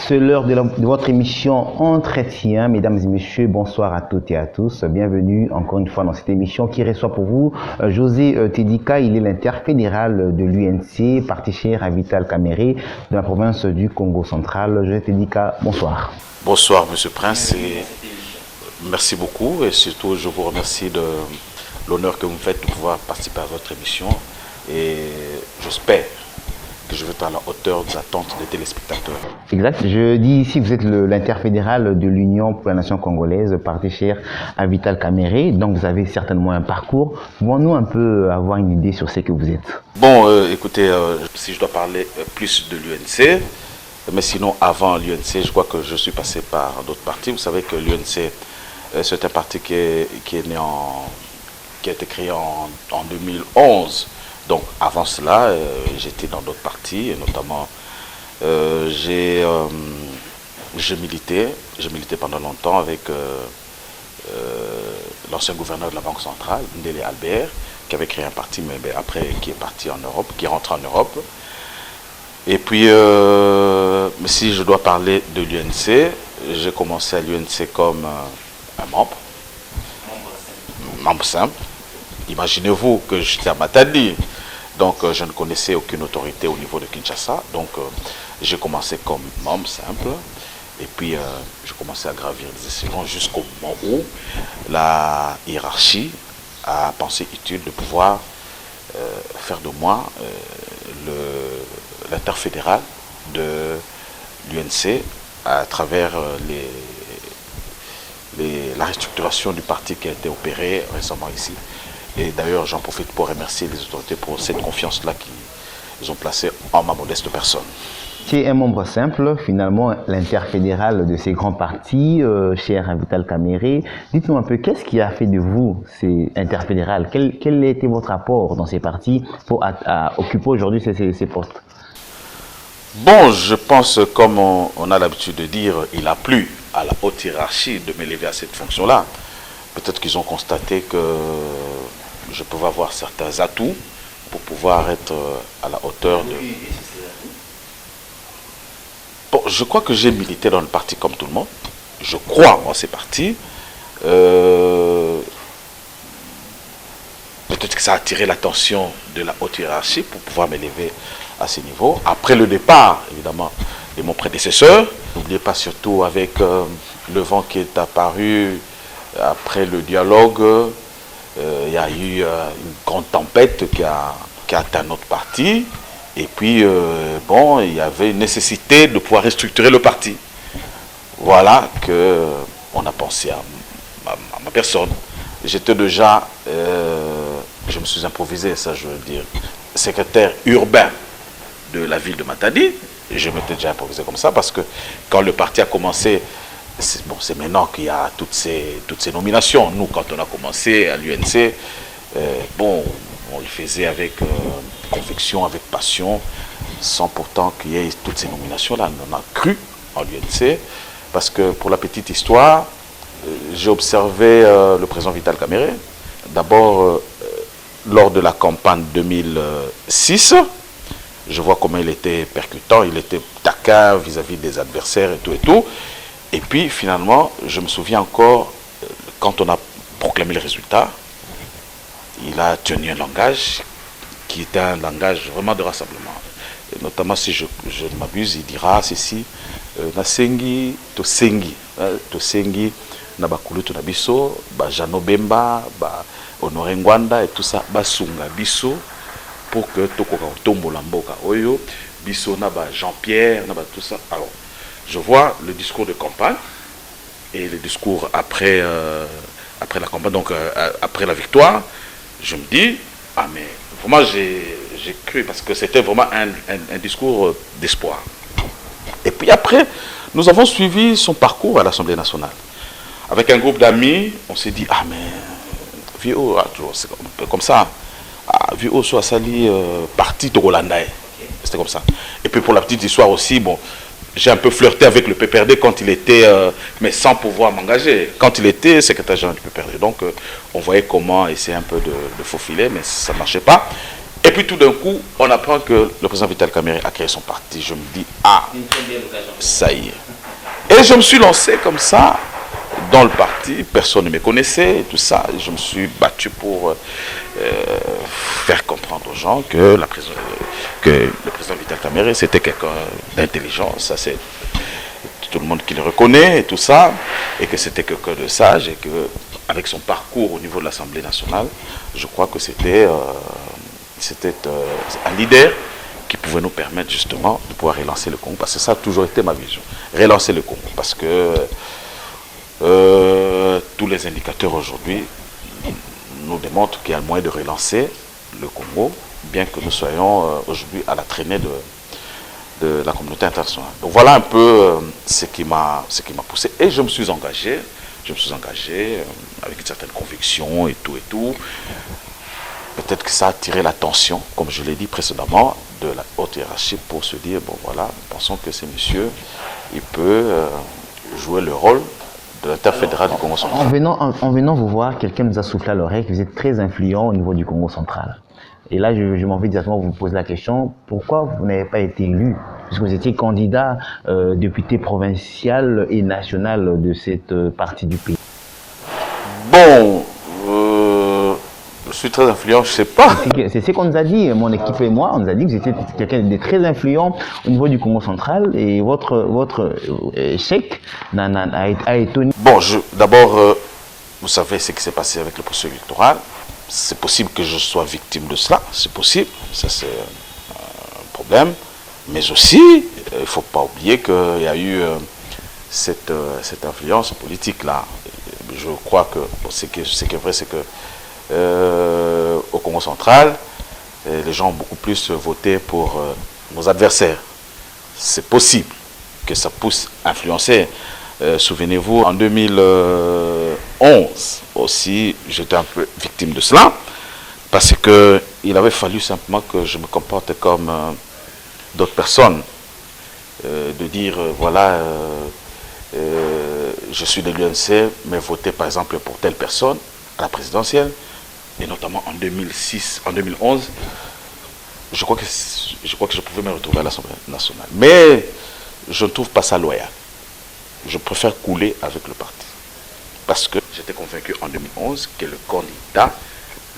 C'est l'heure de votre émission Entretien. Mesdames et messieurs, bonsoir à toutes et à tous. Bienvenue encore une fois dans cette émission qui reçoit pour vous José Tedika. Il est l'interfédéral de l'UNC, parti cher à Vital Kamerhe de la province du Congo central. José Tedika, bonsoir. Bonsoir Monsieur Prince et merci beaucoup et surtout je vous remercie de l'honneur que vous me faites de pouvoir participer à votre émission et j'espère que je vais être à la hauteur des attentes des téléspectateurs. Exact. Je dis ici que vous êtes l'interfédéral de l'Union pour la nation congolaise, parti cher à Vital Kamerhe. Donc vous avez certainement un parcours. Pouvons-nous un peu avoir une idée sur ce que vous êtes? Bon, écoutez, si je dois parler plus de l'UNC, mais sinon avant l'UNC, je crois que je suis passé par d'autres partis. Vous savez que l'UNC, c'est un parti qui a été créé en 2011. Donc avant cela, j'étais dans d'autres partis, et notamment j'ai milité pendant longtemps avec l'ancien gouverneur de la Banque centrale, Ndele Albert, qui avait créé un parti, mais après qui est parti en Europe, qui est rentré en Europe. Et puis, si je dois parler de l'UNC, j'ai commencé à l'UNC comme un membre simple. Imaginez-vous que j'étais à Matadi, donc je ne connaissais aucune autorité au niveau de Kinshasa. Donc j'ai commencé comme membre simple et puis je commençais à gravir les échelons jusqu'au moment où la hiérarchie a pensé utile de pouvoir faire de moi l'interfédéral de l'UNC à travers la restructuration du parti qui a été opérée récemment ici. Et d'ailleurs, j'en profite pour remercier les autorités pour cette confiance-là qu'ils ont placée en ma modeste personne. Tu es un membre simple, finalement, l'interfédéral de ces grands partis, cher à Vital Kamerhe. Dites-nous un peu, qu'est-ce qui a fait de vous ces interfédérales? Quel était votre apport dans ces partis pour occuper aujourd'hui ces postes? Bon, je pense, comme on a l'habitude de dire, il a plu à la haute hiérarchie de m'élever à cette fonction-là. Peut-être qu'ils ont constaté que je pouvais avoir certains atouts pour pouvoir être à la hauteur de... Bon, je crois que j'ai milité dans le parti comme tout le monde. Je crois en ces partis. Peut-être que ça a attiré l'attention de la haute hiérarchie pour pouvoir m'élever à ces niveaux. Après le départ, évidemment, de mon prédécesseur, n'oubliez pas surtout avec le vent qui est apparu après le dialogue, il y a eu une grande tempête qui a atteint notre parti. Et puis, bon, il y avait une nécessité de pouvoir restructurer le parti. Voilà qu'on a pensé à ma personne. J'étais déjà, je me suis improvisé, ça je veux dire, secrétaire urbain de la ville de Matadi. Et je m'étais déjà improvisé comme ça parce que quand le parti a commencé, c'est maintenant qu'il y a toutes ces nominations. Nous, quand on a commencé à l'UNC, on le faisait avec conviction, avec passion, sans pourtant qu'il y ait toutes ces nominations-là. On a cru en l'UNC, parce que pour la petite histoire, j'ai observé le président Vital Kamerhe, d'abord lors de la campagne 2006, je vois comment il était percutant, il était taquin vis-à-vis des adversaires et tout et tout. Et puis finalement, je me souviens encore, quand on a proclamé les résultats, il a tenu un langage qui était un langage vraiment de rassemblement. Et notamment, si je ne m'abuse, il dira ceci, Nasengi, Tosengi, Tosengi, Nabakulu Tonabiso, Jano Bemba, Honoré Ngwanda et tout ça, Basunga Biso, pour que Toko Tombo Lamboka Oyo, Biso Naba Jean-Pierre, Naba tout ça. Alors, je vois le discours de campagne et le discours après la campagne, donc après la victoire. Je me dis, ah mais vraiment j'ai cru parce que c'était vraiment un discours d'espoir. Et puis après, nous avons suivi son parcours à l'Assemblée nationale. Avec un groupe d'amis, on s'est dit, ah mais, Vio, c'est un peu comme ça. Vio soit sali parti de Rolandae. C'était comme ça. Et puis pour la petite histoire aussi, bon, j'ai un peu flirté avec le PPRD quand il était, mais sans pouvoir m'engager, quand il était secrétaire général du PPRD. Donc, on voyait comment essayer un peu de faufiler, mais ça ne marchait pas. Et puis tout d'un coup, on apprend que le président Vital Kamerhe a créé son parti. Je me dis, ah, ça y est. Et je me suis lancé comme ça dans le parti. Personne ne me connaissait, et tout ça. Je me suis battu pour faire comprendre aux gens que, le président Vital Kamerhe, c'était quelqu'un d'intelligent. Ça, c'est tout le monde qui le reconnaît, et tout ça. Et que c'était quelqu'un de sage, et que avec son parcours au niveau de l'Assemblée nationale, je crois que c'était un leader qui pouvait nous permettre justement de pouvoir relancer le Congo, parce que ça a toujours été ma vision, relancer le Congo, parce que tous les indicateurs aujourd'hui nous démontrent qu'il y a le moyen de relancer le Congo, bien que nous soyons aujourd'hui à la traînée de la communauté internationale. Donc voilà un peu ce qui m'a poussé, et je me suis engagé avec une certaine conviction et tout. Peut-être que ça a attiré l'attention, comme je l'ai dit précédemment, de la haute hiérarchie pour se dire, bon voilà, nous pensons que ce monsieur, il peut jouer le rôle de l'interfédéral du Congo central. En venant vous voir, quelqu'un nous a soufflé à l'oreille que vous êtes très influent au niveau du Congo central. Et là, je m'en vais directement vous poser la question, pourquoi vous n'avez pas été élu, puisque vous étiez candidat député provincial et national de cette partie du pays? Bon, je suis très influent, je ne sais pas. C'est ce qu'on nous a dit, mon équipe et moi, on nous a dit que vous étiez quelqu'un de très influent au niveau du Congo central, et votre échec a étonné. Bon, d'abord, vous savez ce qui s'est passé avec le processus électoral. C'est possible que je sois victime de cela, c'est possible, ça c'est un problème. Mais aussi, il ne faut pas oublier qu'il y a eu cette influence politique-là. Je crois que ce qui est vrai, c'est que au Congo central, les gens ont beaucoup plus voté pour nos adversaires. C'est possible que ça puisse influencer. Souvenez-vous, en 2011 aussi, j'étais un peu victime de cela, parce qu'il avait fallu simplement que je me comporte comme d'autres personnes, de dire, voilà, je suis de l'UNC, mais voter par exemple pour telle personne à la présidentielle, et notamment en 2006, en 2011, je crois que je pouvais me retrouver à l'Assemblée nationale. Mais je ne trouve pas ça loyal. Je préfère couler avec le parti. Parce que j'étais convaincu en 2011 que le candidat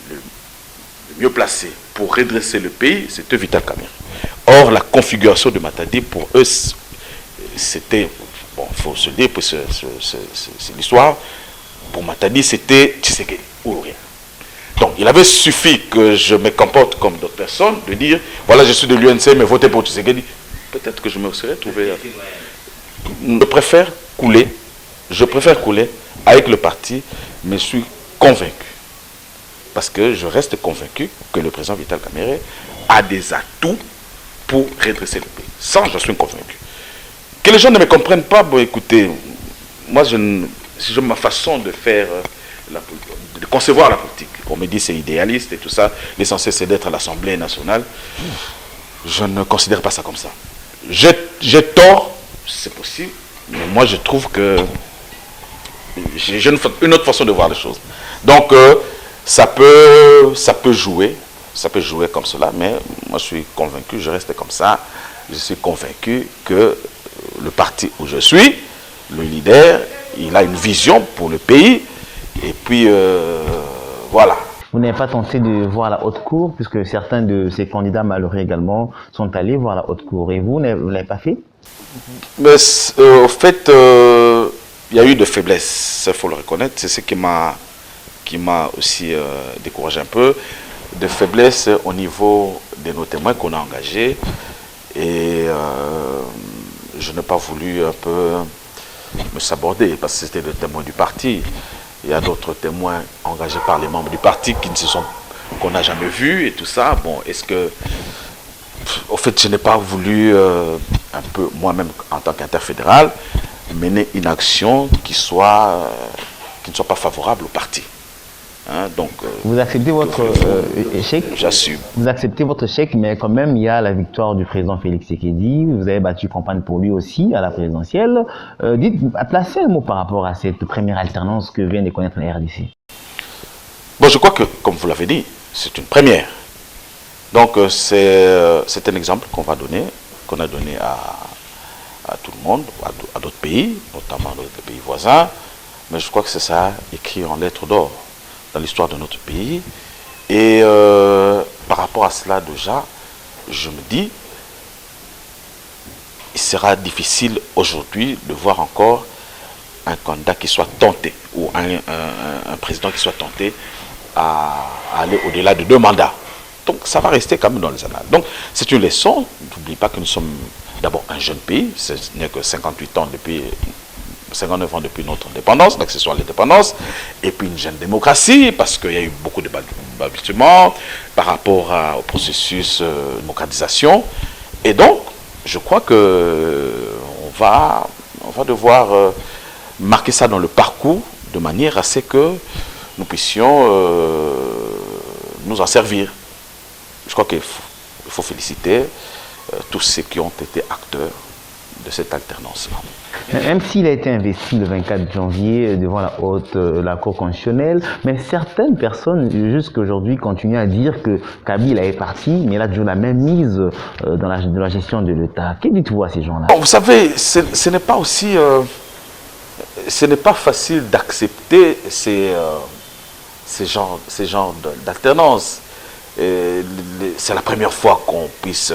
le mieux placé pour redresser le pays, c'était Vital Kamerhe. Or, la configuration de Matadi, pour eux, c'était, bon, il faut se le dire, c'est l'histoire, pour Matadi, c'était Tshisekedi ou rien. Donc, il avait suffi que je me comporte comme d'autres personnes, de dire, voilà, je suis de l'UNC, mais votez pour Tshisekedi. Peut-être que je me serais trouvé... Je préfère couler avec le parti, mais je suis convaincu. Parce que je reste convaincu que le président Vital Kamerhe a des atouts pour redresser le pays. Ça, je suis convaincu. Que les gens ne me comprennent pas, bon écoutez, moi, c'est ma façon de faire, de concevoir la politique. On me dit c'est idéaliste et tout ça, l'essentiel c'est d'être à l'Assemblée nationale. Je ne considère pas ça comme ça. J'ai tort, c'est possible, mais moi je trouve que j'ai une autre façon de voir les choses. Donc ça peut jouer comme cela, mais moi je suis convaincu, je reste comme ça, je suis convaincu que le parti où je suis, le leader, il a une vision pour le pays, et puis voilà. Vous n'avez pas tenté de voir la haute cour, puisque certains de ces candidats malheureux également sont allés voir la haute cour, et vous ne l'avez pas fait? Mais au fait, il y a eu de faiblesses, il faut le reconnaître. C'est ce qui m'a aussi découragé un peu, de faiblesses au niveau de nos témoins qu'on a engagés. Et je n'ai pas voulu un peu me saborder, parce que c'était le témoin du parti. Il y a d'autres témoins engagés par les membres du parti qu'on n'a jamais vus et tout ça. Bon, est-ce que... Au fait, je n'ai pas voulu, un peu, moi-même, en tant qu'interfédéral, mener une action qui ne soit pas favorable au parti. Hein, donc, vous acceptez votre échec? J'assume. Vous acceptez votre échec, mais quand même, il y a la victoire du président Félix Tshisekedi. Vous avez battu campagne pour lui aussi à la présidentielle. Placez un mot par rapport à cette première alternance que vient de connaître la RDC. Bon, je crois que, comme vous l'avez dit, c'est une première. Donc c'est un exemple qu'on va donner, qu'on a donné à tout le monde, à d'autres pays, notamment les pays voisins. Mais je crois que c'est ça écrit en lettres d'or dans l'histoire de notre pays. Et par rapport à cela déjà, je me dis, il sera difficile aujourd'hui de voir encore un candidat qui soit tenté, ou un président qui soit tenté à aller au-delà de 2 mandats. Donc ça va rester quand même dans les annales. Donc c'est une leçon. N'oublie pas que nous sommes d'abord un jeune pays. Ce n'est que 58 ans depuis, 59 ans depuis notre indépendance, l'accession à l'indépendance. Et puis une jeune démocratie, parce qu'il y a eu beaucoup de balbutiements par rapport au processus de démocratisation. Et donc, je crois que on va devoir marquer ça dans le parcours de manière à ce que nous puissions nous en servir. Je crois qu'il faut féliciter tous ceux qui ont été acteurs de cette alternance-là. Même s'il a été investi le 24 janvier devant la Cour constitutionnelle, mais certaines personnes jusqu'à aujourd'hui continuent à dire que Kabila est parti, mais il a toujours la même mise dans la gestion de l'État. Que dites-vous à ces gens-là? Bon, vous savez, ce n'est pas aussi... ce n'est pas facile d'accepter ces genres d'alternance. C'est la première fois qu'on puisse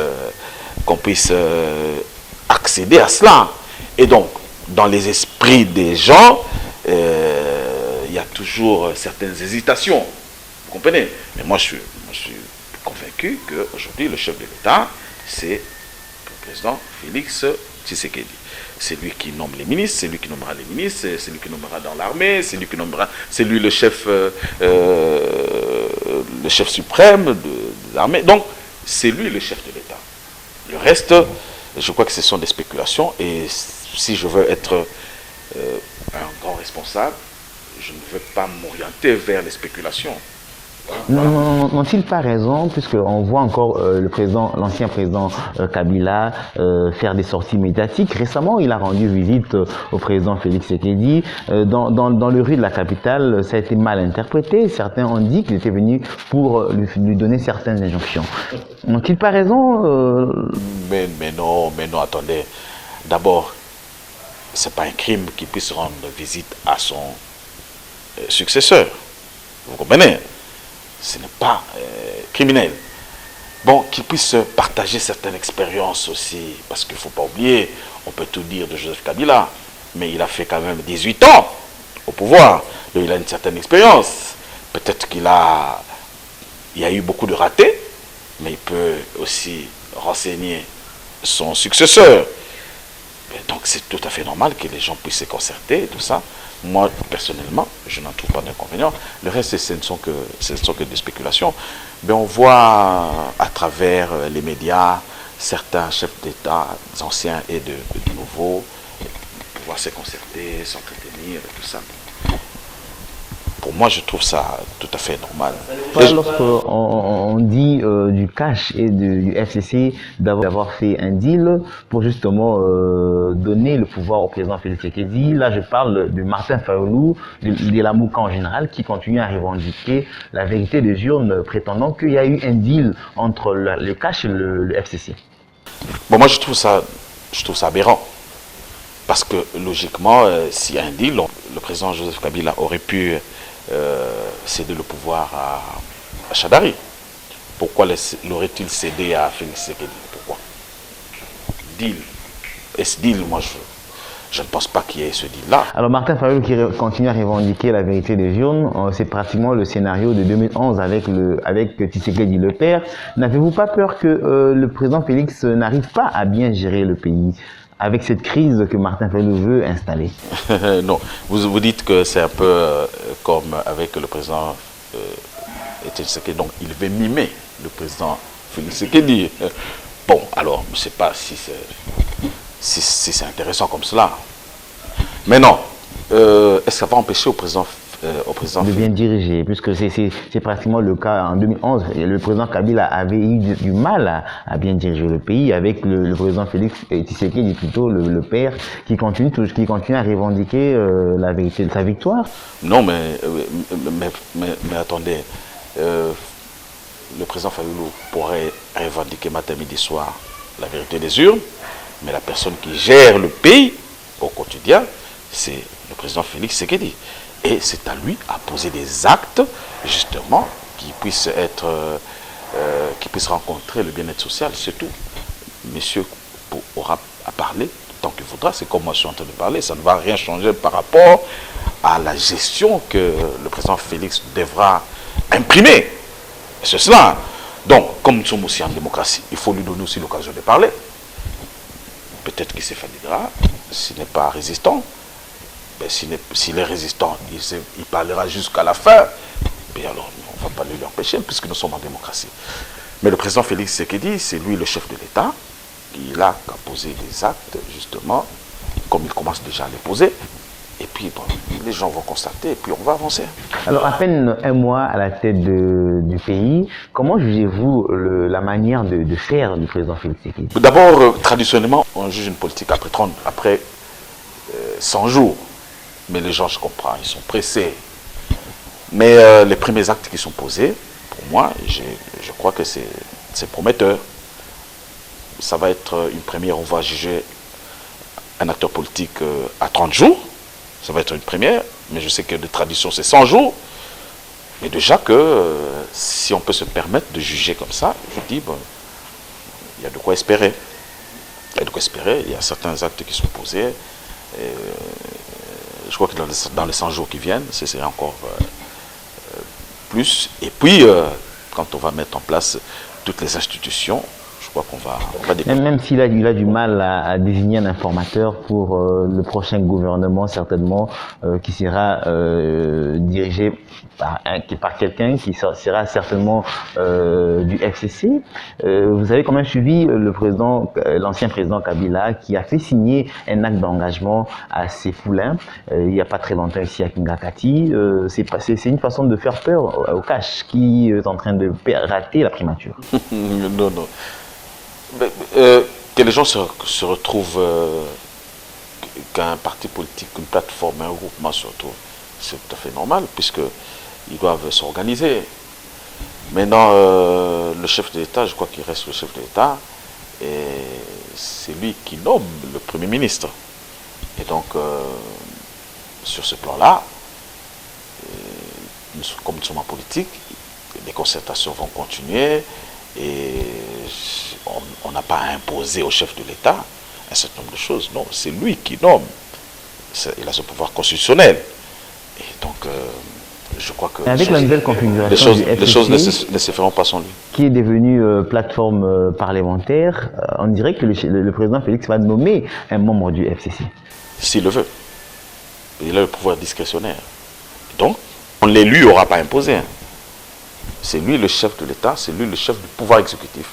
accéder à cela. Et donc, dans les esprits des gens, il y a toujours certaines hésitations. Vous comprenez? Mais moi, je suis convaincu qu'aujourd'hui, le chef de l'État, c'est le président Félix Tshisekedi. C'est lui qui nomme les ministres, c'est lui qui nommera les ministres, c'est lui qui nommera dans l'armée, c'est lui le chef suprême de l'armée. Donc, c'est lui le chef de l'État. Le reste, je crois que ce sont des spéculations. Et si je veux être un grand responsable, je ne veux pas m'orienter vers les spéculations. N'ont-ils pas raison, puisqu'on voit encore l'ancien président Kabila faire des sorties médiatiques. Récemment, il a rendu visite au président Félix Tshisekedi. Dans le rue de la capitale, ça a été mal interprété. Certains ont dit qu'il était venu pour lui donner certaines injonctions. N'ont-ils pas raison mais non, attendez. D'abord, c'est pas un crime qu'il puisse rendre visite à son successeur. Vous comprenez? Ce n'est pas criminel. Bon, qu'il puisse partager certaines expériences aussi, parce qu'il ne faut pas oublier, on peut tout dire de Joseph Kabila, mais il a fait quand même 18 ans au pouvoir, donc il a une certaine expérience. Peut-être qu'il y a eu beaucoup de ratés, mais il peut aussi renseigner son successeur. Et donc c'est tout à fait normal que les gens puissent se concerter et tout ça. Moi, personnellement, je n'en trouve pas d'inconvénient. Le reste, ce ne sont que des spéculations. Mais on voit à travers les médias certains chefs d'État, anciens et de nouveaux, pouvoir se concerter, s'entretenir et tout ça. Pour moi, je trouve ça tout à fait normal. Lorsqu'on dit du cash et du FCC d'avoir fait un deal pour justement donner le pouvoir au président Félix Tshisekedi, là je parle de Martin Fayulu, de la Mouka en général, qui continue à revendiquer la vérité des urnes, prétendant qu'il y a eu un deal entre le cash et le FCC. Bon, moi je trouve ça aberrant. Parce que logiquement, s'il y a un deal, le président Joseph Kabila aurait pu céder le pouvoir à Chadari. Pourquoi l'aurait-il cédé à Félix Tshisekedi? Pourquoi? Deal. Est-ce deal? Moi, je ne pense pas qu'il y ait ce deal-là. Alors Martin Fayulu qui continue à revendiquer la vérité des urnes, c'est pratiquement le scénario de 2011 avec Tshisekedi le père. N'avez-vous pas peur que le président Félix n'arrive pas à bien gérer le pays avec cette crise que Martin Fayulu veut installer? Non, vous dites que c'est un peu comme avec le président Tshisekedi, donc il veut mimer le président Félix Tshisekedi. Bon, alors, je ne sais pas si c'est intéressant comme cela. Mais non, est-ce que ça va empêcher au président de bien diriger, puisque c'est pratiquement le cas en 2011. Le président Kabila avait eu du mal à bien diriger le pays avec le président Félix Tshisekedi, plutôt le père, qui continue à revendiquer la vérité de sa victoire. Non, mais attendez, le président Fayulu pourrait revendiquer matin, midi, soir la vérité des urnes, mais la personne qui gère le pays au quotidien, c'est le président Félix Tshisekedi. Et c'est à lui à poser des actes, justement, qui puissent rencontrer le bien-être social, c'est tout. Monsieur aura à parler tant qu'il voudra, c'est comme moi je suis en train de parler, ça ne va rien changer par rapport à la gestion que le président Félix devra imprimer. C'est cela. Donc, comme nous sommes aussi en démocratie, il faut lui donner aussi l'occasion de parler. Peut-être qu'il s'effadiguera, s'il n'est pas résistant. Ben, s'il est résistant, il parlera jusqu'à la fin. Et alors, on ne va pas lui empêcher, puisque nous sommes en démocratie. Mais le président Félix Tshisekedi, c'est lui le chef de l'État. Il a qu'à poser des actes, justement, comme il commence déjà à les poser. Et puis, bon, les gens vont constater, et puis on va avancer. Alors, à peine un mois à la tête du pays, comment jugez-vous la manière de faire du président Félix Tshisekedi? D'abord, traditionnellement, on juge une politique après 100 jours. Mais les gens, je comprends, ils sont pressés. Mais les premiers actes qui sont posés, pour moi, je crois que c'est prometteur. Ça va être une première, on va juger un acteur politique à 30 jours. Ça va être une première, mais je sais que de tradition, c'est 100 jours. Mais déjà que si on peut se permettre de juger comme ça, je dis, bon, il y a de quoi espérer. Il y a de quoi espérer, il y a certains actes qui sont posés. Je crois que dans les 100 jours qui viennent, ce serait encore plus. Et puis, quand on va mettre en place toutes les institutions, je crois qu'on va découvrir. Même s'il a du mal à désigner un informateur pour le prochain gouvernement, certainement, qui sera dirigé par quelqu'un qui sera certainement du FCC. Vous avez quand même suivi l'ancien président Kabila, qui a fait signer un acte d'engagement à ses poulains il n'y a pas très longtemps ici à Kingakati. C'est une façon de faire peur au cash qui est en train de rater la primature. Non. Que les gens se retrouvent, qu'un parti politique, une plateforme, un groupement se retrouve, c'est tout à fait normal, puisqu'ils doivent s'organiser. Maintenant, le chef de l'État, je crois qu'il reste le chef de l'État, et c'est lui qui nomme le Premier ministre. Et donc, sur ce plan-là, comme nous sommes en politique, les concertations vont continuer, et on n'a pas à imposer au chef de l'État un certain nombre de choses. Non, c'est lui qui nomme. Il a ce pouvoir constitutionnel. Et donc, je crois que avec la nouvelle configuration les choses ne se feront pas sans lui. Qui est devenue plateforme parlementaire, on dirait que le président Félix va nommer un membre du FCC. S'il le veut. Il a le pouvoir discrétionnaire. Donc, l'élu n'aura pas imposé. C'est lui le chef de l'État, c'est lui le chef du pouvoir exécutif.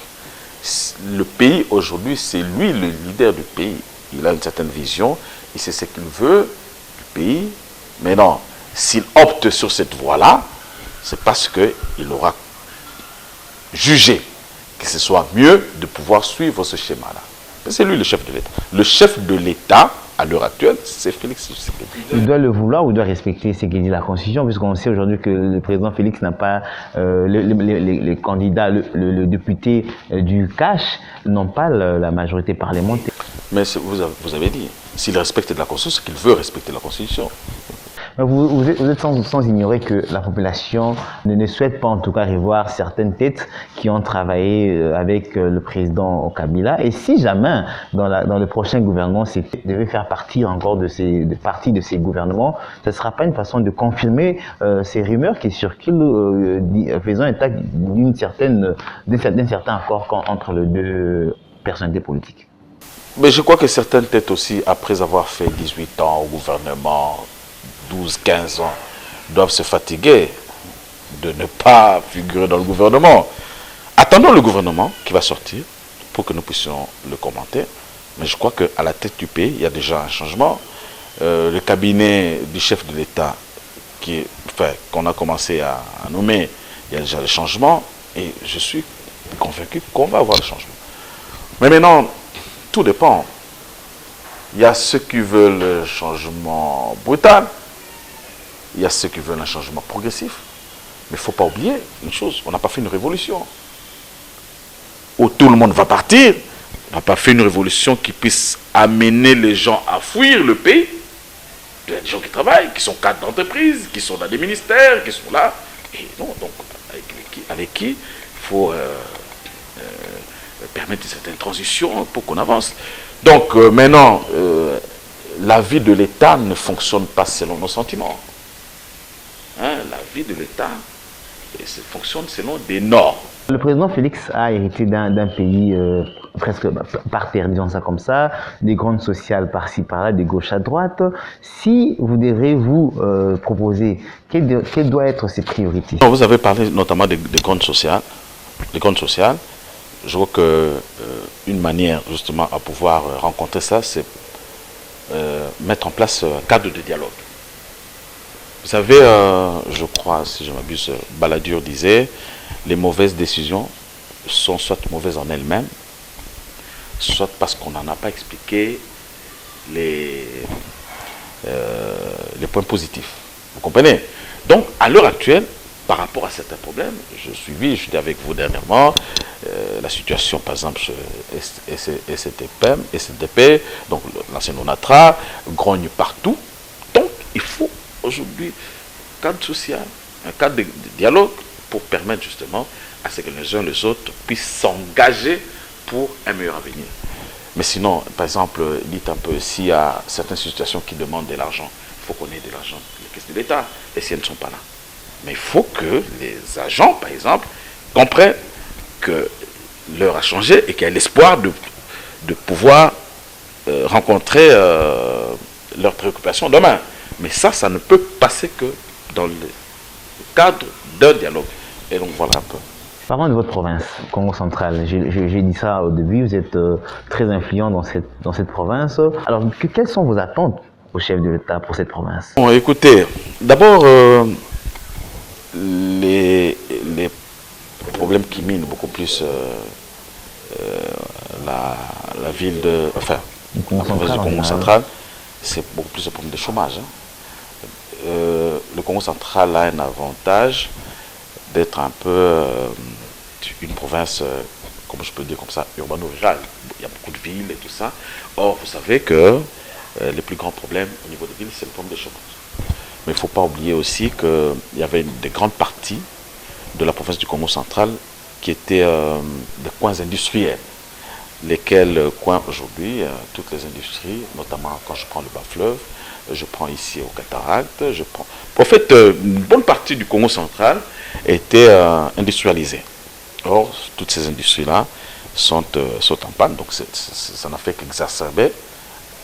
Le pays aujourd'hui, c'est lui le leader du pays. Il a une certaine vision, il sait ce qu'il veut du pays. Mais non, s'il opte sur cette voie-là, c'est parce qu'il aura jugé que ce soit mieux de pouvoir suivre ce schéma-là. C'est lui le chef de l'État. Le chef de l'État, à l'heure actuelle, c'est Félix Tshisekedi. Il doit le vouloir ou il doit respecter ce qu'il dit la Constitution, puisqu'on sait aujourd'hui que le président Félix n'a pas, les candidats, le député du CACH n'ont pas la majorité parlementaire. Mais vous avez dit, s'il respecte la Constitution, c'est qu'il veut respecter la Constitution. Vous êtes sans ignorer que la population ne souhaite pas en tout cas revoir certaines têtes qui ont travaillé avec le président Kabila. Et si jamais dans le prochain gouvernement, c'était devait faire partie encore de ces gouvernements, ce ne sera pas une façon de confirmer ces rumeurs qui circulent faisant état d'un certain accord entre les deux personnalités politiques. Mais je crois que certaines têtes aussi, après avoir fait 18 ans au gouvernement, 12, 15 ans, doivent se fatiguer de ne pas figurer dans le gouvernement. Attendons le gouvernement qui va sortir pour que nous puissions le commenter. Mais je crois qu'à la tête du pays, il y a déjà un changement. Le cabinet du chef de l'État qu'on a commencé à nommer, il y a déjà le changement. Et je suis convaincu qu'on va avoir le changement. Mais maintenant, tout dépend. Il y a ceux qui veulent le changement brutal. Il y a ceux qui veulent un changement progressif. Mais il ne faut pas oublier une chose, on n'a pas fait une révolution. Où tout le monde va partir, on n'a pas fait une révolution qui puisse amener les gens à fuir le pays. Il y a des gens qui travaillent, qui sont cadres d'entreprise, qui sont dans des ministères, qui sont là. Et non, donc, avec qui il faut permettre une certaine transition pour qu'on avance. Donc, maintenant, la vie de l'État ne fonctionne pas selon nos sentiments. Hein, la vie de l'État fonctionne selon des normes. Le président Félix a hérité d'un pays presque par terre, disons ça comme ça, des grandes sociales par-ci par-là, de gauche à droite. Si vous devez vous proposer, quelles doivent être ses priorités? Vous avez parlé notamment des grandes sociales. Les grandes sociales, je vois que une manière justement à pouvoir rencontrer ça, c'est mettre en place un cadre de dialogue. Vous savez, je crois, si je m'abuse, Balladur disait, les mauvaises décisions sont soit mauvaises en elles-mêmes, soit parce qu'on n'en a pas expliqué les points positifs. Vous comprenez? Donc, à l'heure actuelle, par rapport à certains problèmes, j'étais avec vous dernièrement, la situation, par exemple, chez SDP, donc l'ancien ONATRA, grogne partout. Donc, il faut aujourd'hui un cadre social, un cadre de dialogue pour permettre justement à ce que les uns et les autres puissent s'engager pour un meilleur avenir. Mais sinon, par exemple, dites un peu, s'il y a certaines situations qui demandent de l'argent, il faut qu'on ait de l'argent, les caisses de l'État, et si elles ne sont pas là. Mais il faut que les agents, par exemple, comprennent que l'heure a changé et qu'il y a l'espoir de pouvoir rencontrer leurs préoccupations demain. Mais ça ne peut passer que dans le cadre d'un dialogue. Et donc voilà un peu. Parlons de votre province, Congo central. J'ai dit ça au début, vous êtes très influent dans cette province. Alors, quelles sont vos attentes au chef de l'État pour cette province? Bon, écoutez, d'abord, les problèmes qui minent beaucoup plus la ville de... Enfin, la province du Congo central, c'est beaucoup plus le problème de chômage. Le Congo central a un avantage d'être un peu une province, comment je peux dire comme ça, urbano-rurale. Il y a beaucoup de villes et tout ça. Or, vous savez que les plus grands problèmes au niveau des villes, c'est le problème de chômage. Mais il ne faut pas oublier aussi qu'il y avait des grandes parties de la province du Congo central qui étaient des coins industriels. Lesquels coins aujourd'hui, toutes les industries, notamment quand je prends le bas-fleuve, je prends ici au Cataracte, je prends... En fait, une bonne partie du Congo central était industrialisée. Or, toutes ces industries-là sont en panne, donc ça n'a fait qu'exacerber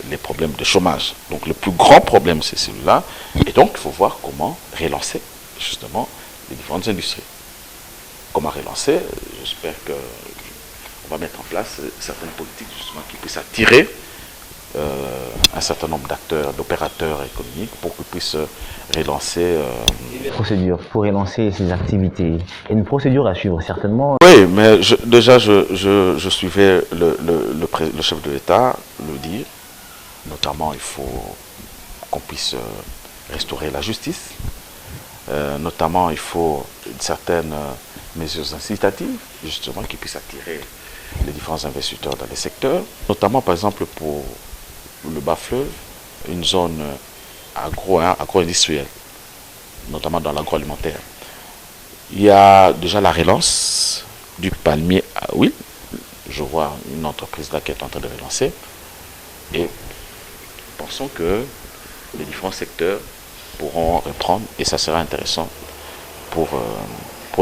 les problèmes de chômage. Donc le plus grand problème, c'est celui-là. Et donc, il faut voir comment relancer justement les différentes industries. Comment relancer? J'espère qu'on va mettre en place certaines politiques justement qui puissent attirer un certain nombre d'acteurs, d'opérateurs économiques pour qu'ils puissent relancer... Procédure pour relancer ces activités. Et une procédure à suivre certainement. Oui, mais déjà je suivais le chef de l'État le dire. Notamment, il faut qu'on puisse restaurer la justice. Notamment, il faut certaines mesures incitatives, justement, qui puissent attirer les différents investisseurs dans les secteurs. Notamment, par exemple, pour le bas-fleuve, une zone agro-industrielle, notamment dans l'agroalimentaire. Il y a déjà la relance du palmier à huile. Je vois une entreprise là qui est en train de relancer. Et pensons que les différents secteurs pourront reprendre et ça sera intéressant pour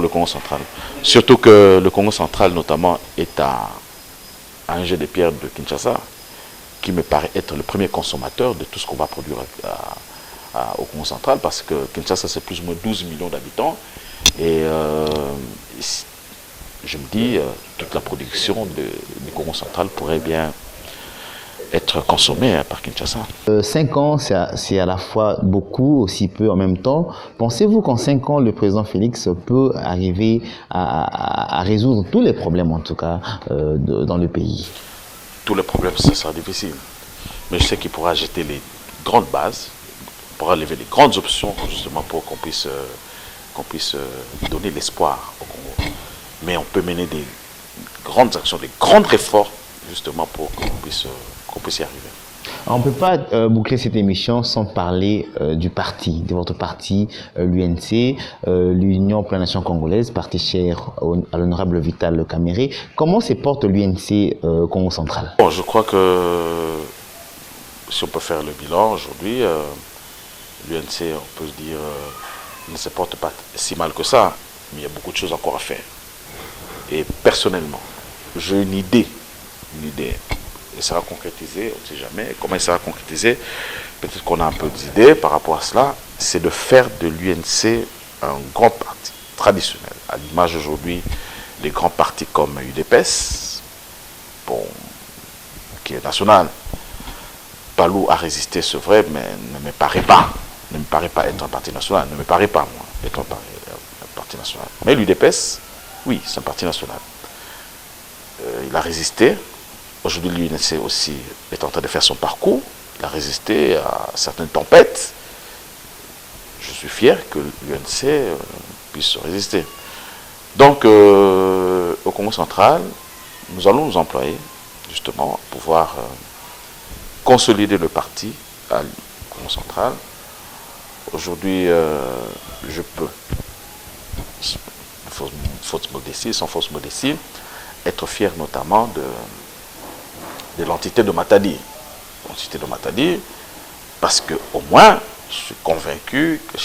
le Congo central. Surtout que le Congo central, notamment, est à un jet de pierre de Kinshasa, qui me paraît être le premier consommateur de tout ce qu'on va produire au Congo central, parce que Kinshasa, c'est plus ou moins 12 millions d'habitants. Et je me dis, toute la production du Congo central pourrait bien être consommée par Kinshasa. 5 ans, c'est à la fois beaucoup, aussi peu en même temps. Pensez-vous qu'en 5 ans, le président Félix peut arriver à résoudre tous les problèmes, en tout cas, dans le pays? Tous les problèmes, ça sera difficile. Mais je sais qu'il pourra jeter les grandes bases, il pourra lever les grandes options, justement, pour qu'on puisse qu'on puisse donner l'espoir au Congo. Mais on peut mener des grandes actions, des grandes réformes, justement, pour qu'on puisse y arriver. On ne peut pas boucler cette émission sans parler du parti, de votre parti, l'UNC, l'Union pour la Nation congolaise, parti cher à l'honorable Vital Kamerhe. Comment se porte l'UNC Congo central? Bon, je crois que si on peut faire le bilan aujourd'hui, l'UNC, on peut se dire, ne se porte pas si mal que ça, mais il y a beaucoup de choses encore à faire. Et personnellement, j'ai une idée. Elle sera concrétisée, on ne sait jamais. Comment elle sera concrétisée? Peut-être qu'on a un peu d'idées par rapport à cela. C'est de faire de l'UNC un grand parti traditionnel. À l'image aujourd'hui, des grands partis comme UDPS, bon, qui est national. Palou a résisté, c'est vrai, mais ne me paraît pas être un parti national. Ne me paraît pas, moi, être un parti national. Mais l'UDPS, oui, c'est un parti national. Il a résisté. Aujourd'hui, l'UNC aussi est en train de faire son parcours. Il a résisté à certaines tempêtes. Je suis fier que l'UNC puisse résister. Donc, au Congo central, nous allons nous employer, justement, à pouvoir consolider le parti à Congo central. Aujourd'hui, je peux, sans fausse modestie, être fier notamment de l'entité de Matadi. L'entité de Matadi, parce qu'au moins, je suis convaincu que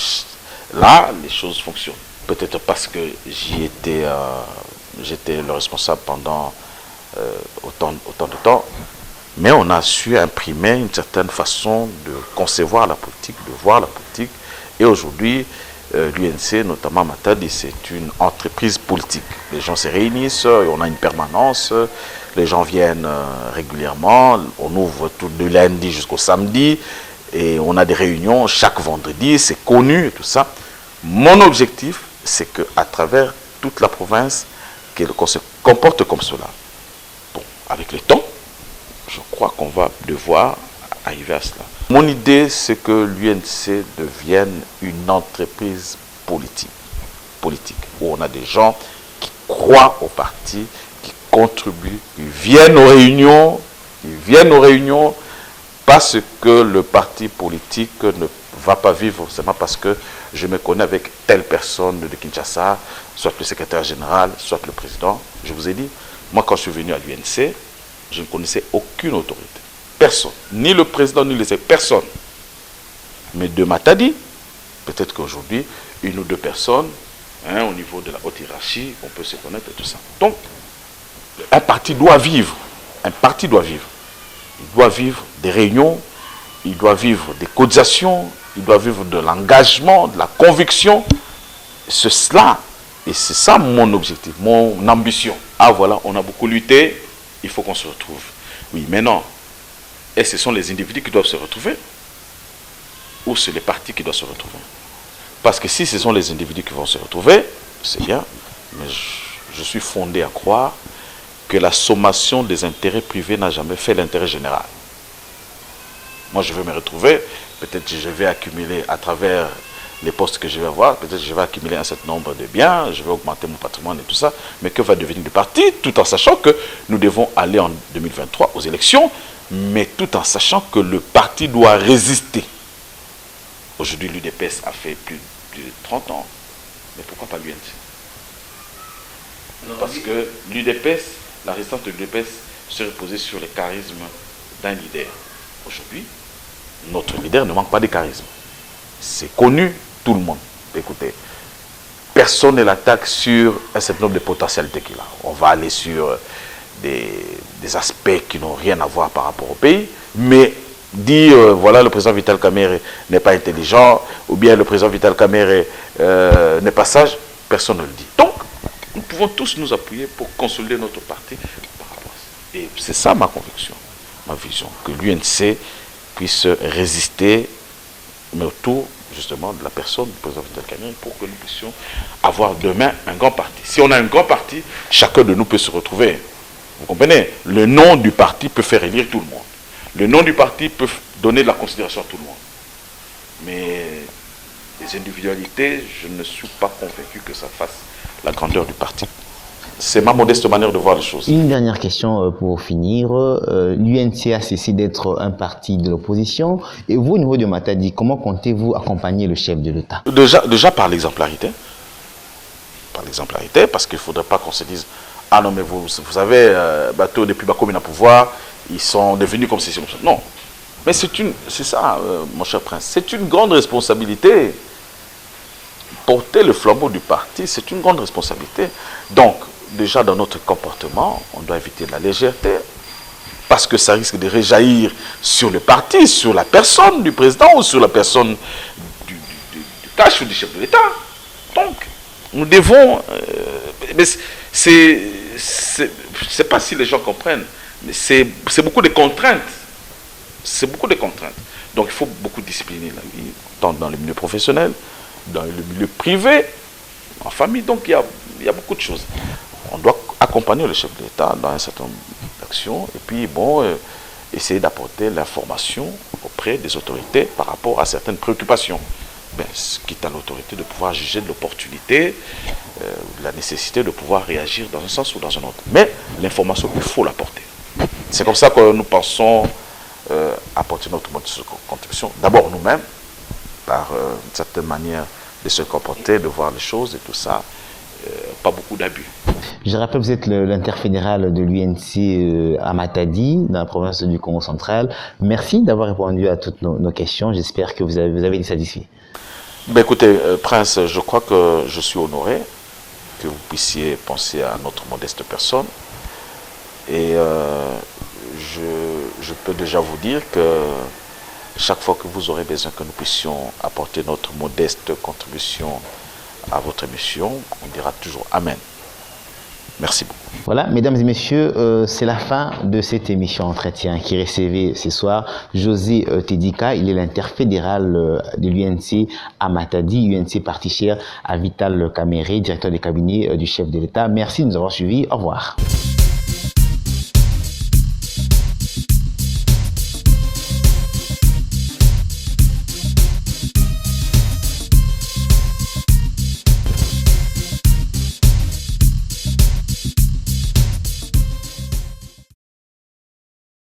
là, les choses fonctionnent. Peut-être parce que j'étais le responsable pendant autant de temps, mais on a su imprimer une certaine façon de concevoir la politique, de voir la politique. Et aujourd'hui, l'UNC, notamment Matadi, c'est une entreprise politique. Les gens se réunissent, on a une permanence, les gens viennent régulièrement, on ouvre tout de lundi jusqu'au samedi, et on a des réunions chaque vendredi, c'est connu et tout ça. Mon objectif, c'est qu'à travers toute la province, qu'on se comporte comme cela. Bon, avec le temps, je crois qu'on va devoir arriver à cela. Mon idée, c'est que l'UNC devienne une entreprise politique, où on a des gens qui croient au parti, qui contribuent, qui viennent aux réunions, parce que le parti politique ne va pas vivre seulement parce que je me connais avec telle personne de Kinshasa, soit le secrétaire général, soit le président. Je vous ai dit, moi quand je suis venu à l'UNC, je ne connaissais aucune autorité. Personne. Ni le président, ni les personnes. Mais de Matadi, peut-être qu'aujourd'hui, une ou deux personnes, au niveau de la haute hiérarchie, on peut se connaître et tout ça. Donc, un parti doit vivre. Un parti doit vivre. Il doit vivre des réunions, il doit vivre des cotisations, il doit vivre de l'engagement, de la conviction. C'est cela. Et c'est ça mon objectif, mon ambition. Ah voilà, on a beaucoup lutté, il faut qu'on se retrouve. Oui, mais non. Et ce sont les individus qui doivent se retrouver, ou c'est les partis qui doivent se retrouver. Parce que si ce sont les individus qui vont se retrouver, c'est bien, mais je suis fondé à croire que la sommation des intérêts privés n'a jamais fait l'intérêt général. Moi, je veux me retrouver, peut-être que je vais accumuler à travers les postes que je vais avoir, peut-être que je vais accumuler un certain nombre de biens, je vais augmenter mon patrimoine et tout ça, mais que va devenir le parti, tout en sachant que nous devons aller en 2023 aux élections, mais tout en sachant que le parti doit résister. Aujourd'hui, l'UDPS a fait plus de 30 ans, mais pourquoi pas l'UNC? Parce que l'UDPS, la résistance de l'UDPS se reposait sur le charisme d'un leader. Aujourd'hui, notre leader ne manque pas de charisme. C'est connu, tout le monde. Écoutez, personne ne l'attaque sur un certain nombre de potentialités qu'il a. On va aller sur des aspects qui n'ont rien à voir par rapport au pays, mais dire, voilà, le président Vital Kamerhe n'est pas intelligent, ou bien le président Vital Kamerhe n'est pas sage, personne ne le dit. Donc, nous pouvons tous nous appuyer pour consolider notre parti par rapport à ça. Et c'est ça ma conviction, ma vision, que l'UNC puisse résister, mais autour justement de la personne du président Vital Kamerhe, pour que nous puissions avoir demain un grand parti. Si on a un grand parti, chacun de nous peut se retrouver. Vous comprenez? Le nom du parti peut faire élire tout le monde. Le nom du parti peut donner de la considération à tout le monde. Mais les individualités, je ne suis pas convaincu que ça fasse la grandeur du parti. C'est ma modeste manière de voir les choses. Une dernière question pour finir. L'UNC a cessé d'être un parti de l'opposition. Et vous, au niveau de Matadi, comment comptez-vous accompagner le chef de l'État? Déjà par l'exemplarité. Par l'exemplarité, parce qu'il ne faudrait pas qu'on se dise « Ah non, mais vous savez, Bateau, depuis Bakoum a pouvoir, ils sont devenus comme ceci. » Non. Mais c'est ça, mon cher prince. C'est une grande responsabilité. Porter le flambeau du parti, c'est une grande responsabilité. Donc, déjà dans notre comportement, on doit éviter la légèreté, parce que ça risque de réjaillir sur le parti, sur la personne du président ou sur la personne du cache ou du chef de l'État. Donc, nous devons... mais c'est pas si les gens comprennent, mais c'est beaucoup de contraintes. C'est beaucoup de contraintes. Donc, il faut beaucoup discipliner la vie, tant dans le milieu professionnel, dans le milieu privé, en famille. Donc, il y a beaucoup de choses. On doit accompagner le chef de l'État dans un certain nombre d'actions et puis, bon, essayer d'apporter l'information auprès des autorités par rapport à certaines préoccupations. Quitte à l'autorité de pouvoir juger de l'opportunité, de la nécessité de pouvoir réagir dans un sens ou dans un autre. Mais l'information, il faut l'apporter. C'est comme ça que nous pensons apporter notre mode de contribution. D'abord nous-mêmes, par une certaine manière de se comporter, de voir les choses et tout ça. Pas beaucoup d'abus. Je rappelle, vous êtes l'interfédéral de l'UNC à Matadi, dans la province du Congo central. Merci d'avoir répondu à toutes nos questions. J'espère que vous avez été satisfait. Écoutez, Prince, je crois que je suis honoré que vous puissiez penser à notre modeste personne. Et je peux déjà vous dire que chaque fois que vous aurez besoin que nous puissions apporter notre modeste contribution à votre émission, on dira toujours Amen. Merci beaucoup. Voilà, mesdames et messieurs, c'est la fin de cette émission Entretien qui recevait ce soir José Tedika. Il est l'interfédéral de l'UNC à Matadi, UNC parti cher à Vital Kamere, directeur de cabinet du chef de l'État. Merci de nous avoir suivis. Au revoir.